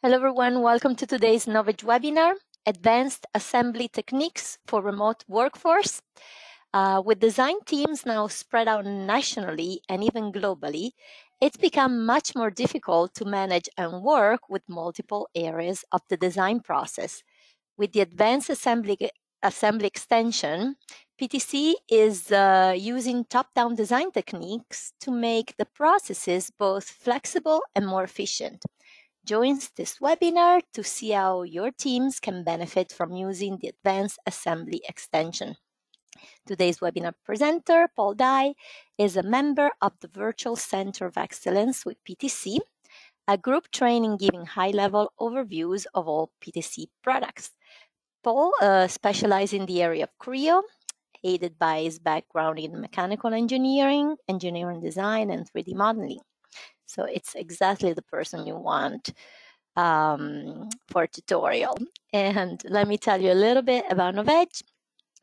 Hello everyone, welcome to today's Knowledge webinar, Advanced Assembly Techniques for Remote Workforce. With design teams now spread out nationally and even globally, it's become much more difficult to manage and work with multiple areas of the design process. With the Advanced Assembly extension, PTC is using top-down design techniques to make the processes both flexible and more efficient. Join this webinar to see how your teams can benefit from using the Advanced Assembly extension. Today's webinar presenter, Paul Dye, is a member of the Virtual Center of Excellence with PTC, a group training giving high-level overviews of all PTC products. Paul specializes in the area of Creo, aided by his background in mechanical engineering, engineering design, and 3D modeling. So it's exactly the person you want for a tutorial. And let me tell you a little bit about Knowledge.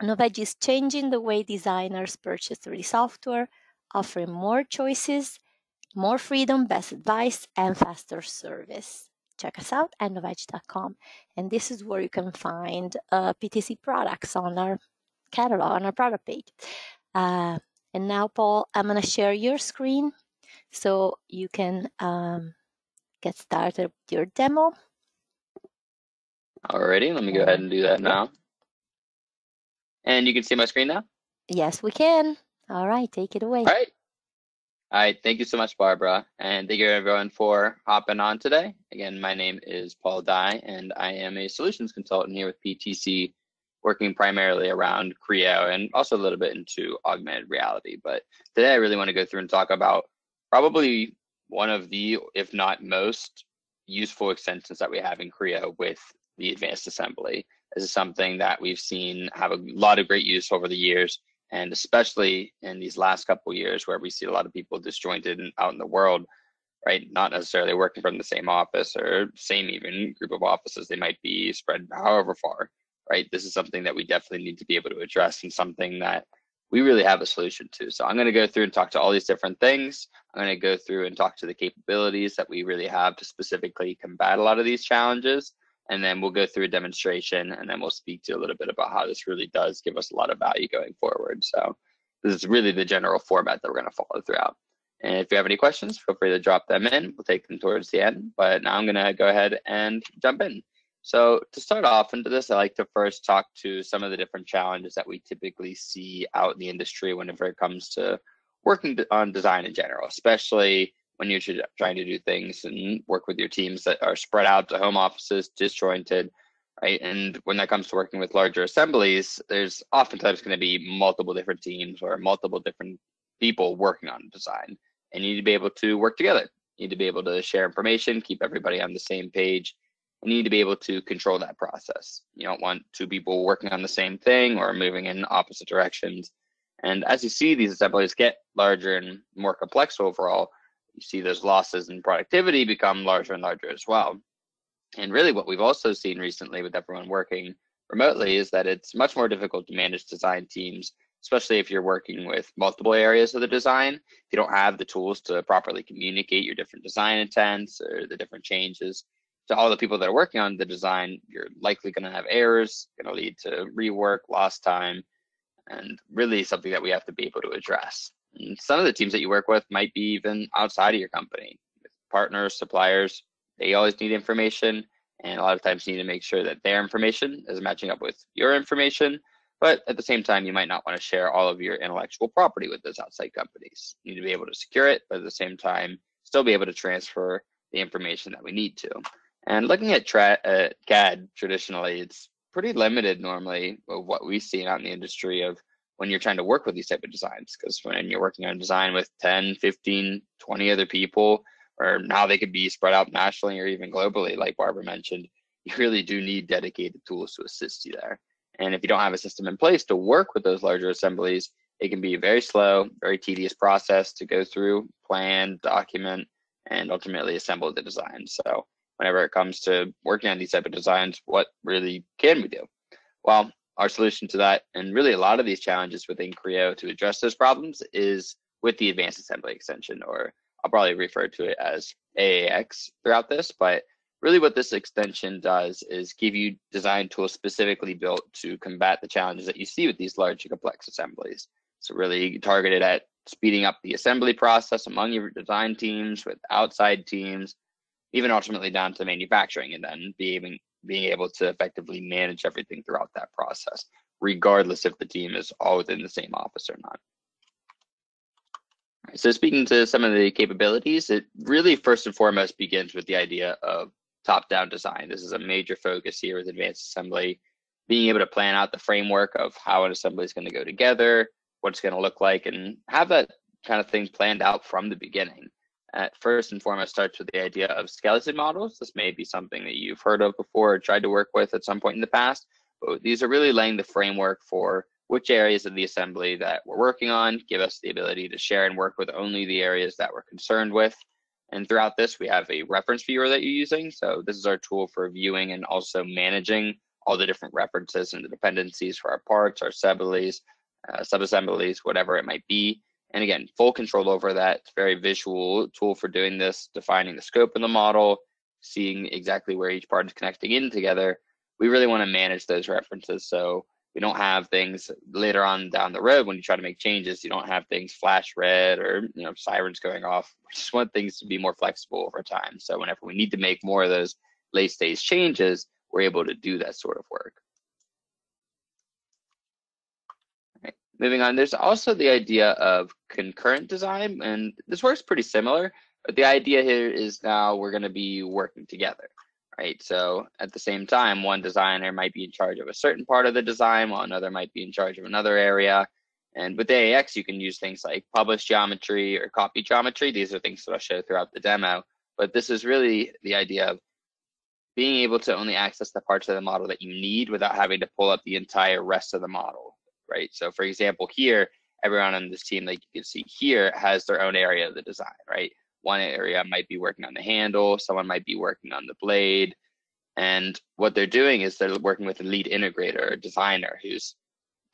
Knowledge is changing the way designers purchase 3D software, offering more choices, more freedom, best advice, and faster service. Check us out at knowledge.com. And this is where you can find PTC products on our catalog, on our product page. And now, Paul, I'm going to share your screen so you can get started with your demo. Alrighty, let me go ahead and do that now. And you can see my screen now? Yes, we can. All right, take it away. All right, thank you so much, Barbara. And thank you everyone for hopping on today. Again, my name is Paul Dye, and I am a solutions consultant here with PTC, working primarily around Creo and also a little bit into augmented reality. But today I really want to go through and talk about probably one of the, if not most, useful extensions that we have in Creo with the advanced assembly. This is something that we've seen have a lot of great use over the years, and especially in these last couple of years where we see a lot of people disjointed and out in the world, right? Not necessarily working from the same office or same even group of offices. They might be spread however far, right? This is something that we definitely need to be able to address and something that we really have a solution to. So I'm going to go through and talk to all these different things. I'm going to go through and talk to the capabilities that we really have to specifically combat a lot of these challenges. And then we'll go through a demonstration, and then we'll speak to a little bit about how this really does give us a lot of value going forward. So this is really the general format that we're going to follow throughout. And if you have any questions, feel free to drop them in. We'll take them towards the end. But now I'm going to go ahead and jump in. So to start off into this, I like to first talk to some of the different challenges that we typically see out in the industry whenever it comes to working on design in general, especially when you're trying to do things and work with your teams that are spread out to home offices, disjointed, right? And when that comes to working with larger assemblies, there's oftentimes going to be multiple different teams or multiple different people working on design, and you need to be able to work together. You need to be able to share information, keep everybody on the same page, and you need to be able to control that process. You don't want two people working on the same thing or moving in opposite directions. And as you see these assemblies get larger and more complex overall, you see those losses in productivity become larger and larger as well. And really what we've also seen recently with everyone working remotely is that it's much more difficult to manage design teams, especially if you're working with multiple areas of the design. If you don't have the tools to properly communicate your different design intents or the different changes to all the people that are working on the design, you're likely going to have errors, going to lead to rework, lost time, and really something that we have to be able to address. And some of the teams that you work with might be even outside of your company, partners, suppliers. They always need information, and a lot of times you need to make sure that their information is matching up with your information. But at the same time, you might not want to share all of your intellectual property with those outside companies. You need to be able to secure it, but at the same time, still be able to transfer the information that we need to. And looking at CAD traditionally, it's pretty limited normally of what we've seen out in the industry of when you're trying to work with these type of designs, because when you're working on a design with 10, 15, 20 other people, or now they could be spread out nationally or even globally, like Barbara mentioned, you really do need dedicated tools to assist you there. And if you don't have a system in place to work with those larger assemblies, it can be a very slow, very tedious process to go through, plan, document, and ultimately assemble the design. So whenever it comes to working on these type of designs, what really can we do? Well, our solution to that, and really a lot of these challenges within Creo to address those problems, is with the Advanced Assembly extension, or I'll probably refer to it as AAX throughout this, but really what this extension does is give you design tools specifically built to combat the challenges that you see with these large and complex assemblies. So really targeted at speeding up the assembly process among your design teams, with outside teams, even ultimately down to manufacturing, and then being able to effectively manage everything throughout that process, regardless if the team is all within the same office or not. So speaking to some of the capabilities, it really first and foremost begins with the idea of top-down design. This is a major focus here with advanced assembly, being able to plan out the framework of how an assembly is going to go together, what it's going to look like, and have that kind of thing planned out from the beginning. First and foremost starts with the idea of skeleton models. This may be something that you've heard of before or tried to work with at some point in the past, but these are really laying the framework for which areas of the assembly that we're working on, give us the ability to share and work with only the areas that we're concerned with. And throughout this, we have a reference viewer that you're using. So this is our tool for viewing and also managing all the different references and the dependencies for our parts, our assemblies, sub-assemblies, whatever it might be. And again, full control over that. It's a very visual tool for doing this, defining the scope of the model, seeing exactly where each part is connecting in together. We really want to manage those references so we don't have things later on down the road when you try to make changes. You don't have things flash red or sirens going off. We just want things to be more flexible over time. So whenever we need to make more of those late stage changes, we're able to do that sort of work. Right. Moving on, there's also the idea of concurrent design, and this works pretty similar, but the idea here is now we're going to be working together. Right, so at the same time, one designer might be in charge of a certain part of the design, while another might be in charge of another area. And with AAX, you can use things like publish geometry or copy geometry. These are things that I'll show throughout the demo. But this is really the idea of being able to only access the parts of the model that you need without having to pull up the entire rest of the model. Right, so for example, here, everyone on this team, like you can see here, has their own area of the design. Right. One area might be working on the handle, someone might be working on the blade. And what they're doing is they're working with a lead integrator or designer who's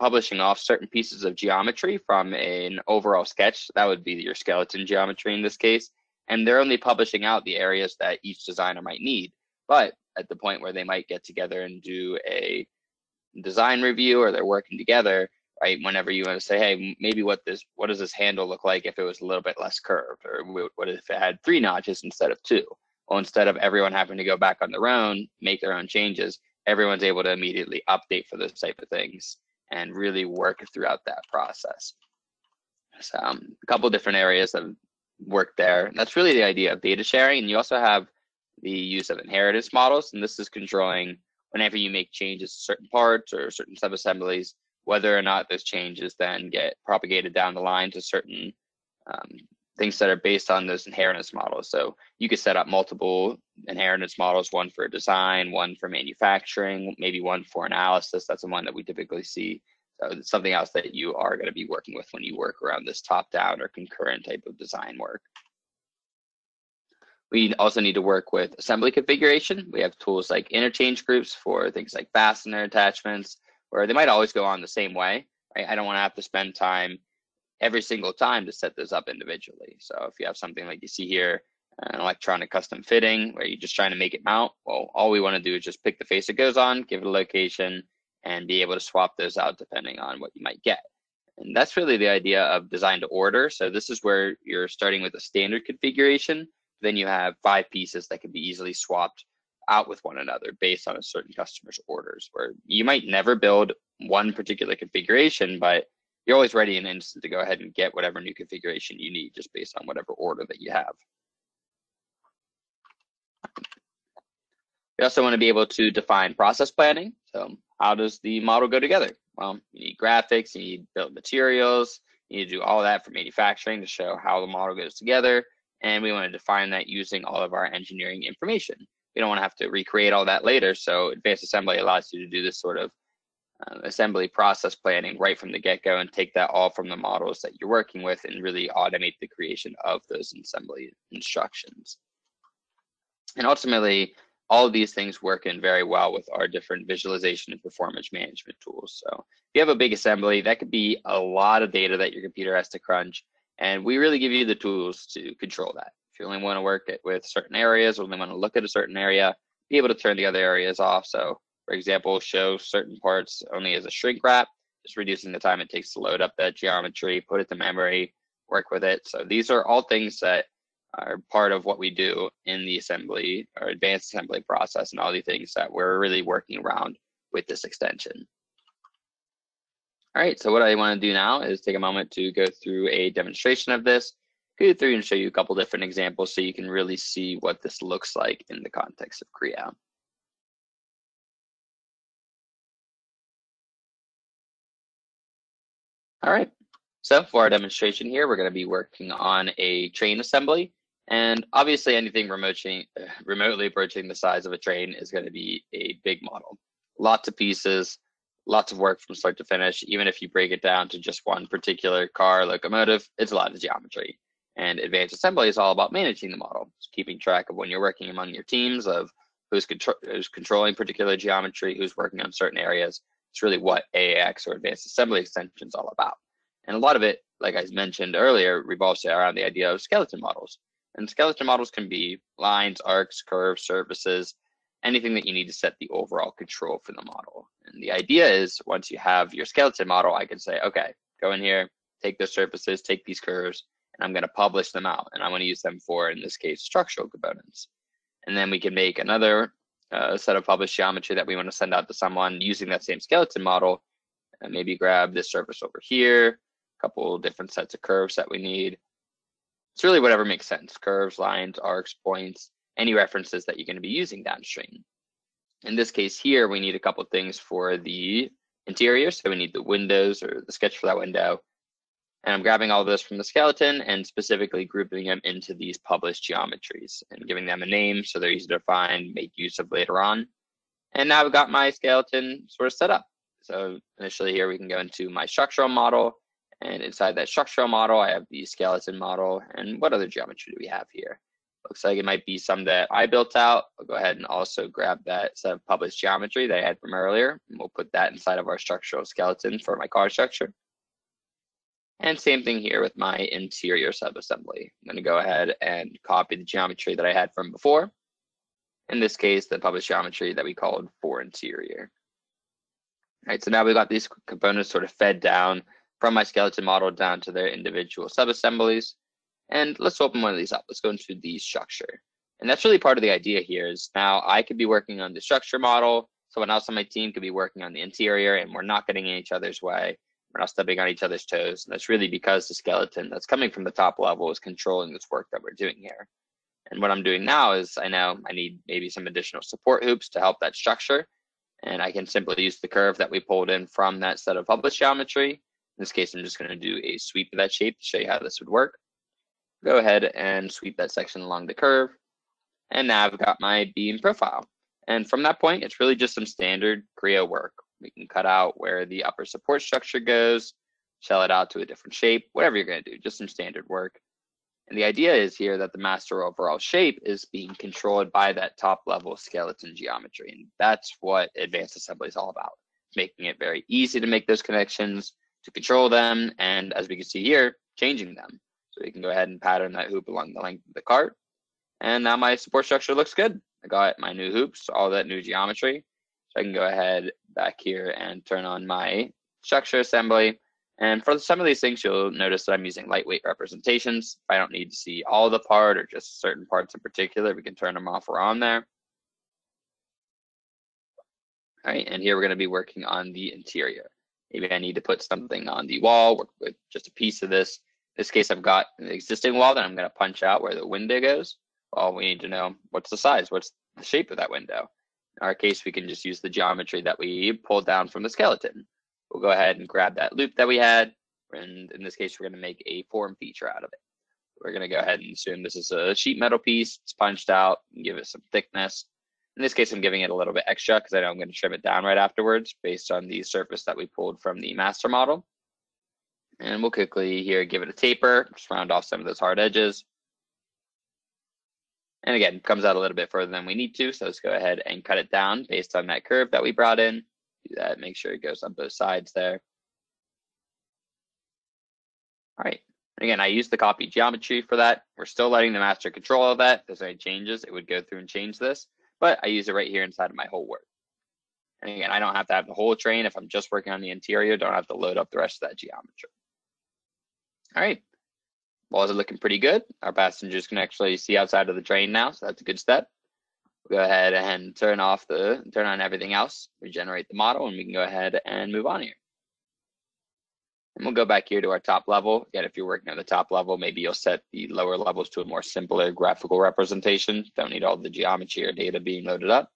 publishing off certain pieces of geometry from an overall sketch. That would be your skeleton geometry in this case. And they're only publishing out the areas that each designer might need. But at the point where they might get together and do a design review, or they're working together, right? Whenever you want to say, hey, maybe what does this handle look like if it was a little bit less curved, or what if it had 3 notches instead of 2? Well, instead of everyone having to go back on their own, make their own changes, everyone's able to immediately update for those type of things and really work throughout that process. So a couple different areas of work there. And that's really the idea of data sharing. And you also have the use of inheritance models, and this is controlling whenever you make changes to certain parts or certain sub-assemblies, whether or not those changes then get propagated down the line to certain things that are based on those inheritance models. So you could set up multiple inheritance models, one for design, one for manufacturing, maybe one for analysis. That's the one that we typically see. So it's something else that you are going to be working with when you work around this top-down or concurrent type of design work. We also need to work with assembly configuration. We have tools like interchange groups for things like fastener attachments, where they might always go on the same way. Right? I don't want to have to spend time every single time to set those up individually. So if you have something like you see here, an electronic custom fitting, where you're just trying to make it mount, well, all we want to do is just pick the face it goes on, give it a location, and be able to swap those out depending on what you might get. And that's really the idea of design to order. So this is where you're starting with a standard configuration. Then you have 5 pieces that can be easily swapped out with one another based on a certain customer's orders, where you might never build one particular configuration, but you're always ready in an instant to go ahead and get whatever new configuration you need just based on whatever order that you have. We also want to be able to define process planning. So how does the model go together? Well, you need graphics, you need build materials, you need to do all that for manufacturing to show how the model goes together. And we want to define that using all of our engineering information. We don't want to have to recreate all that later. So advanced assembly allows you to do this sort of assembly process planning right from the get-go and take that all from the models that you're working with and really automate the creation of those assembly instructions. And ultimately, all of these things work in very well with our different visualization and performance management tools. So if you have a big assembly, that could be a lot of data that your computer has to crunch. And we really give you the tools to control that. If you only want to work with certain areas, or only want to look at a certain area, be able to turn the other areas off. So for example, show certain parts only as a shrink wrap, just reducing the time it takes to load up that geometry, put it to memory, work with it. So these are all things that are part of what we do in the assembly or advanced assembly process, and all the things that we're really working around with this extension. All right, so what I want to do now is take a moment to go through a demonstration of this, go through and show you a couple different examples so you can really see what this looks like in the context of Creo. All right, so for our demonstration here, we're going to be working on a train assembly. And obviously anything remotely approaching the size of a train is going to be a big model. Lots of pieces, lots of work from start to finish. Even if you break it down to just one particular car locomotive, it's a lot of geometry. And advanced assembly is all about managing the model, keeping track of when you're working among your teams of who's controlling particular geometry, who's working on certain areas. It's really what AAX or advanced assembly extension is all about. And a lot of it, like I mentioned earlier, revolves around the idea of skeleton models. And skeleton models can be lines, arcs, curves, surfaces, anything that you need to set the overall control for the model. And the idea is once you have your skeleton model, I can say, okay, go in here, take those surfaces, take these curves, and I'm going to publish them out. And I want to use them for, in this case, structural components. And then we can make another set of published geometry that we want to send out to someone using that same skeleton model. And maybe grab this surface over here, a couple different sets of curves that we need. It's really whatever makes sense, curves, lines, arcs, points, any references that you're going to be using downstream. In this case here, we need a couple things for the interior. So we need the windows or the sketch for that window. And I'm grabbing all of this from the skeleton and specifically grouping them into these published geometries and giving them a name so they're easy to find, make use of later on. And now I've got my skeleton sort of set up. So initially here we can go into my structural model. And inside that structural model, I have the skeleton model. And what other geometry do we have here? Looks like it might be some that I built out. I'll go ahead and also grab that set of published geometry that I had from earlier. And we'll put that inside of our structural skeleton for my car structure. And same thing here with my interior subassembly. I'm going to go ahead and copy the geometry that I had from before. In this case, the published geometry that we called for interior. All right, so now we've got these components sort of fed down from my skeleton model down to their individual subassemblies. And let's open one of these up. Let's go into the structure. And that's really part of the idea here is now I could be working on the structure model. Someone else on my team could be working on the interior, and we're not getting in each other's way. We're not stepping on each other's toes. And that's really because the skeleton that's coming from the top level is controlling this work that we're doing here. And what I'm doing now is I know I need maybe some additional support hoops to help that structure. And I can simply use the curve that we pulled in from that set of published geometry. In this case, I'm just going to do a sweep of that shape to show you how this would work. Go ahead and sweep that section along the curve. And now I've got my beam profile. And from that point, it's really just some standard Creo work. We can cut out where the upper support structure goes, shell it out to a different shape, whatever you're going to do, just some standard work. And the idea is here that the master overall shape is being controlled by that top level skeleton geometry. And that's what advanced assembly is all about, making it very easy to make those connections, to control them, and as we can see here, changing them. So we can go ahead and pattern that hoop along the length of the cart. And now my support structure looks good. I got my new hoops, all that new geometry. So I can go ahead back here and turn on my structure assembly. And for some of these things, you'll notice that I'm using lightweight representations. If I don't need to see all the part or just certain parts in particular, we can turn them off or on there. All right, and here we're going to be working on the interior. Maybe I need to put something on the wall, work with just a piece of this. In this case, I've got an existing wall that I'm going to punch out where the window goes. Well, we need to know what's the size, what's the shape of that window. In our case, we can just use the geometry that we pulled down from the skeleton. We'll go ahead and grab that loop that we had, and in this case, we're going to make a form feature out of it. We're going to go ahead and assume this is a sheet metal piece. It's punched out and give it some thickness. In this case, I'm giving it a little bit extra because I know I'm going to trim it down right afterwards based on the surface that we pulled from the master model. And we'll quickly here give it a taper, just round off some of those hard edges. And again, it comes out a little bit further than we need to, so let's go ahead and cut it down based on that curve that we brought in. Do that, make sure it goes on both sides there. All right, Again, I use the copy geometry for that. We're still letting the master control all that. If there's any changes, it would go through and change this, but I use it right here inside of my whole work. And again, I don't have to have the whole train. If I'm just working on the interior, don't have to load up the rest of that geometry. All right, walls are looking pretty good. Our passengers can actually see outside of the train now, so that's a good step. We'll go ahead and turn on everything else, regenerate the model, and we can go ahead and move on here. And we'll go back here to our top level. Again, if you're working on the top level, maybe you'll set the lower levels to a more simpler graphical representation. Don't need all the geometry or data being loaded up.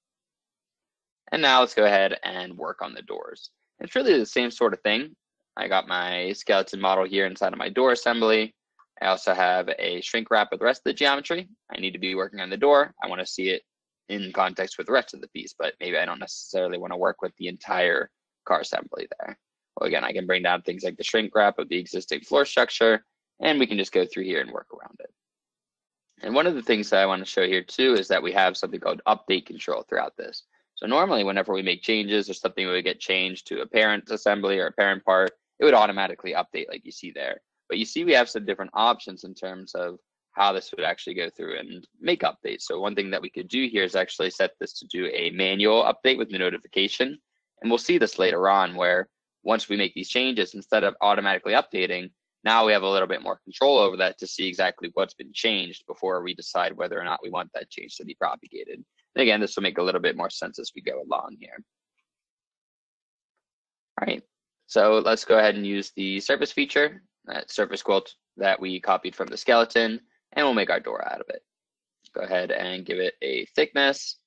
And now let's go ahead and work on the doors. It's really the same sort of thing. I got my skeleton model here inside of my door assembly. I also have a shrink wrap with the rest of the geometry. I need to be working on the door. I want to see it in context with the rest of the piece, but maybe I don't necessarily want to work with the entire car assembly there. Well, again, I can bring down things like the shrink wrap of the existing floor structure, and we can just go through here and work around it. And one of the things that I want to show here too is that we have something called update control throughout this. So normally whenever we make changes or something would get changed to a parent assembly or a parent part, it would automatically update like you see there. But you see we have some different options in terms of how this would actually go through and make updates. So one thing that we could do here is actually set this to do a manual update with the notification. And we'll see this later on where once we make these changes, instead of automatically updating, now we have a little bit more control over that to see exactly what's been changed before we decide whether or not we want that change to be propagated. And again, this will make a little bit more sense as we go along here. All right, so let's go ahead and use the surface feature, that surface quilt that we copied from the skeleton, and we'll make our door out of it. Go ahead and give it a thickness,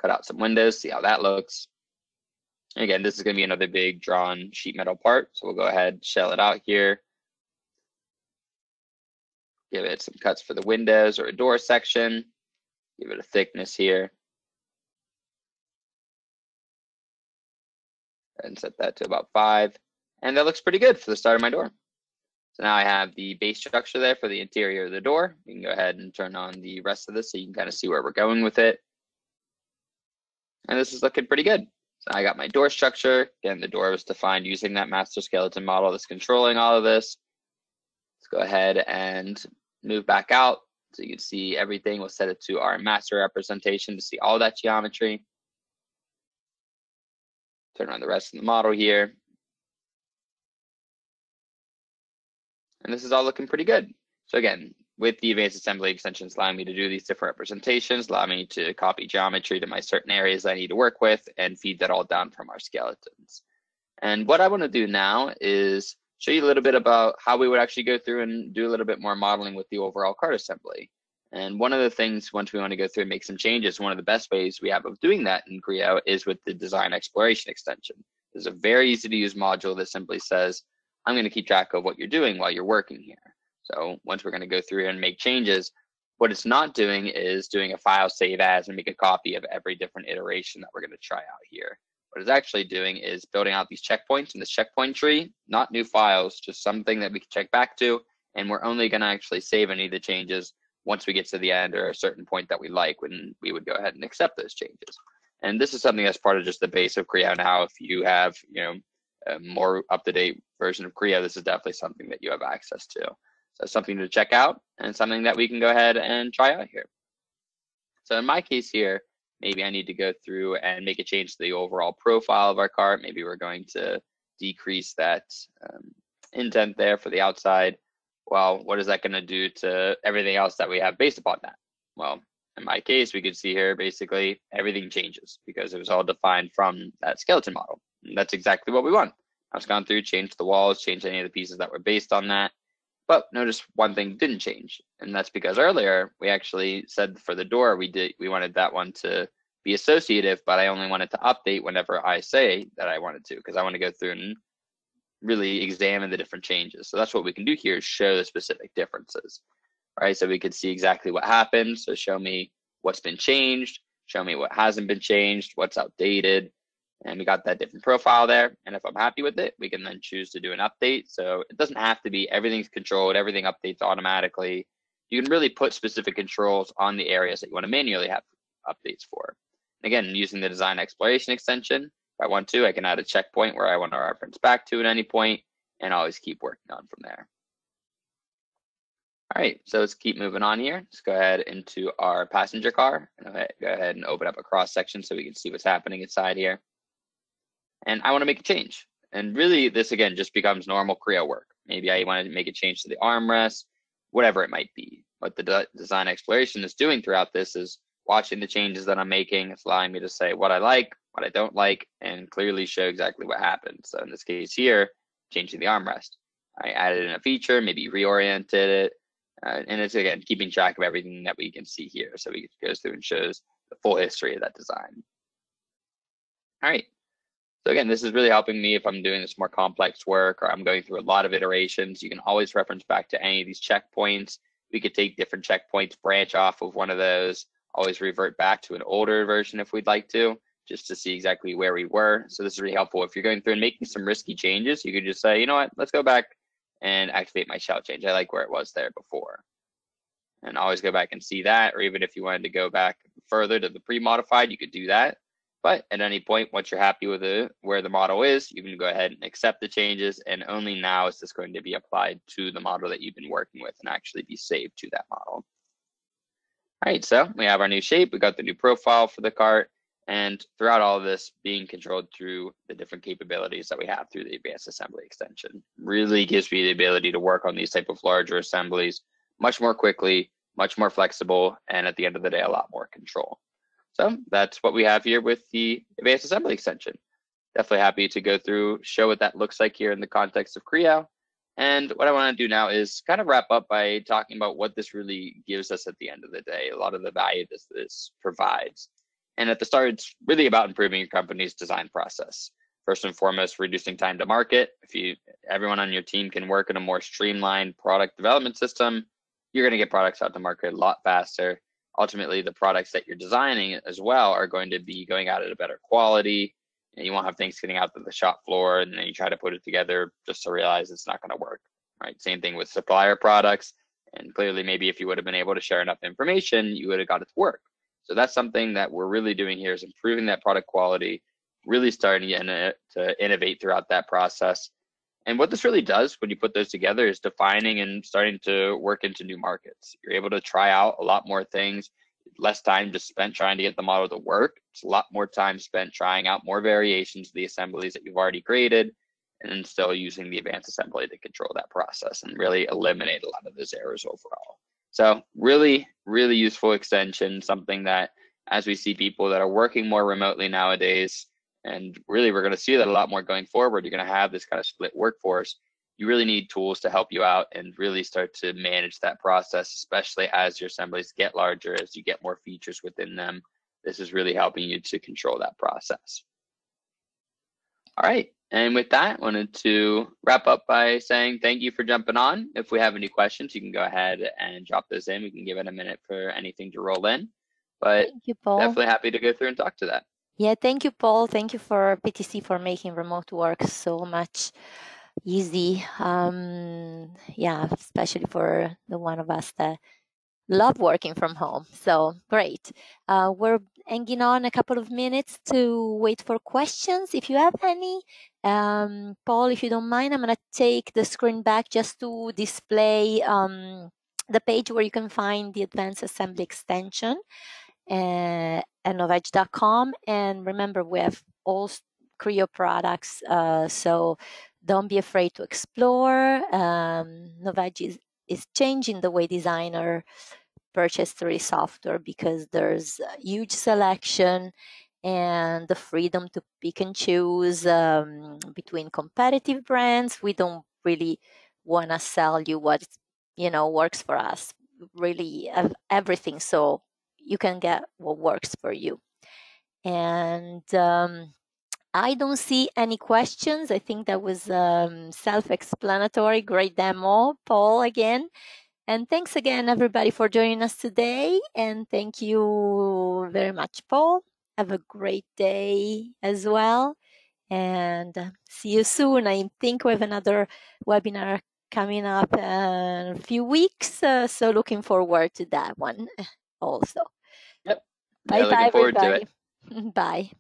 cut out some windows, see how that looks. And again, this is going to be another big drawn sheet metal part, so we'll go ahead, shell it out here. Give it some cuts for the windows or a door section. Give it a thickness here. And set that to about 5. And that looks pretty good for the start of my door. So now I have the base structure there for the interior of the door. We can go ahead and turn on the rest of this so you can kind of see where we're going with it. And this is looking pretty good. So I got my door structure. Again, the door was defined using that master skeleton model that's controlling all of this. Let's go ahead and move back out so you can see everything. We'll set it to our master representation to see all that geometry. Turn on the rest of the model here. And this is all looking pretty good. So again, with the advanced assembly extensions allowing me to do these different representations, allow me to copy geometry to my certain areas I need to work with and feed that all down from our skeletons. And what I want to do now is show you a little bit about how we would actually go through and do a little bit more modeling with the overall card assembly. And one of the things, once we want to go through and make some changes, one of the best ways we have of doing that in Creo is with the design exploration extension. There's a very easy to use module that simply says, I'm going to keep track of what you're doing while you're working here. So once we're going to go through and make changes, what it's not doing is doing a file save as and make a copy of every different iteration that we're going to try out here. What it's actually doing is building out these checkpoints in this checkpoint tree, not new files, just something that we can check back to. And we're only going to actually save any of the changes once we get to the end or a certain point that we like, when we would go ahead and accept those changes. And this is something that's part of just the base of Creo now. If you have, a more up-to-date version of Creo, this is definitely something that you have access to. So something to check out and something that we can go ahead and try out here. So in my case here, maybe I need to go through and make a change to the overall profile of our cart. Maybe we're going to decrease that indent there for the outside. Well, what is that going to do to everything else that we have based upon that? Well, in my case, we could see here basically everything changes because it was all defined from that skeleton model. And that's exactly what we want. I've gone through, changed the walls, changed any of the pieces that were based on that. But notice one thing didn't change, and that's because earlier we actually said for the door we wanted that one to be associative, but I only wanted to update whenever I say that I wanted to, because I want to go through and really examine the different changes. So that's what we can do here, is show the specific differences. Right, so we could see exactly what happened. So show me what's been changed, show me what hasn't been changed, what's outdated, and we got that different profile there. And if I'm happy with it, we can then choose to do an update. So it doesn't have to be everything's controlled, everything updates automatically. You can really put specific controls on the areas that you want to manually have updates for. And again, using the design exploration extension, if I want to, I can add a checkpoint where I want to reference back to at any point and always keep working on from there. All right, so let's keep moving on here. Let's go ahead into our passenger car. Go ahead and open up a cross section so we can see what's happening inside here. And I want to make a change. And really, this again just becomes normal Creo work. Maybe I want to make a change to the armrest, whatever it might be. What the design exploration is doing throughout this is watching the changes that I'm making. It's allowing me to say what I like, what I don't like, and clearly show exactly what happened. So in this case here, changing the armrest. I added in a feature, maybe reoriented it, and it's again keeping track of everything that we can see here. So it goes through and shows the full history of that design. All right. So again, this is really helping me if I'm doing this more complex work or I'm going through a lot of iterations. You can always reference back to any of these checkpoints. We could take different checkpoints, branch off of one of those, always revert back to an older version if we'd like to, just to see exactly where we were. So this is really helpful. If you're going through and making some risky changes, you could just say, you know what, let's go back and activate my shell change. I like where it was there before. And always go back and see that, or even if you wanted to go back further to the pre-modified, you could do that. But at any point, once you're happy with where the model is, you can go ahead and accept the changes, and only now is this going to be applied to the model that you've been working with and actually be saved to that model. All right, so we have our new shape, we got the new profile for the cart, and throughout all of this being controlled through the different capabilities that we have through the advanced assembly extension. Really gives me the ability to work on these type of larger assemblies much more quickly, much more flexible, and at the end of the day, a lot more control. So that's what we have here with the advanced assembly extension. Definitely happy to go through, show what that looks like here in the context of Creo. And what I want to do now is kind of wrap up by talking about what this really gives us at the end of the day, a lot of the value this provides. And at the start, it's really about improving your company's design process. First and foremost, reducing time to market. If everyone on your team can work in a more streamlined product development system, you're going to get products out to market a lot faster. Ultimately, the products that you're designing as well are going to be going out at a better quality. And you won't have things getting out to the shop floor and then you try to put it together just to realize it's not going to work, right? Same thing with supplier products. And clearly, maybe if you would have been able to share enough information, you would have got it to work. So that's something that we're really doing here is improving that product quality, really starting to innovate throughout that process. And what this really does when you put those together is defining and starting to work into new markets. You're able to try out a lot more things, less time just spent trying to get the model to work. It's a lot more time spent trying out more variations of the assemblies that you've already created, and then still using the advanced assembly to control that process and really eliminate a lot of those errors overall. So really, really useful extension, something that as we see people that are working more remotely nowadays, and really we're going to see that a lot more going forward, you're going to have this kind of split workforce. You really need tools to help you out and really start to manage that process, especially as your assemblies get larger, as you get more features within them. This is really helping you to control that process. All right, and with that, I wanted to wrap up by saying thank you for jumping on. If we have any questions, you can go ahead and drop those in. We can give it a minute for anything to roll in, but Thank you, Paul. definitely happy to go through and talk to that. Yeah, thank you, Paul. Thank you for PTC for making remote work so much easy. Yeah, especially for the one of us that love working from home. So great. We're hanging on a couple of minutes to wait for questions. If you have any, Paul, if you don't mind, I'm going to take the screen back just to display the page where you can find the Advanced Assembly extension at novage.com. And remember, we have all Creo products, so don't be afraid to explore. Novage is changing the way designer purchase 3D software because there's a huge selection and the freedom to pick and choose between competitive brands. We don't really want to sell you what works for us. Really, everything, so you can get what works for you. And I don't see any questions. I think that was self-explanatory. Great demo, Paul, again. And thanks again, everybody, for joining us today. And thank you very much, Paul. Have a great day as well. And see you soon. I think we have another webinar coming up in a few weeks. So looking forward to that one also. Yep. Bye, Yeah, looking forward to everybody. it. Bye.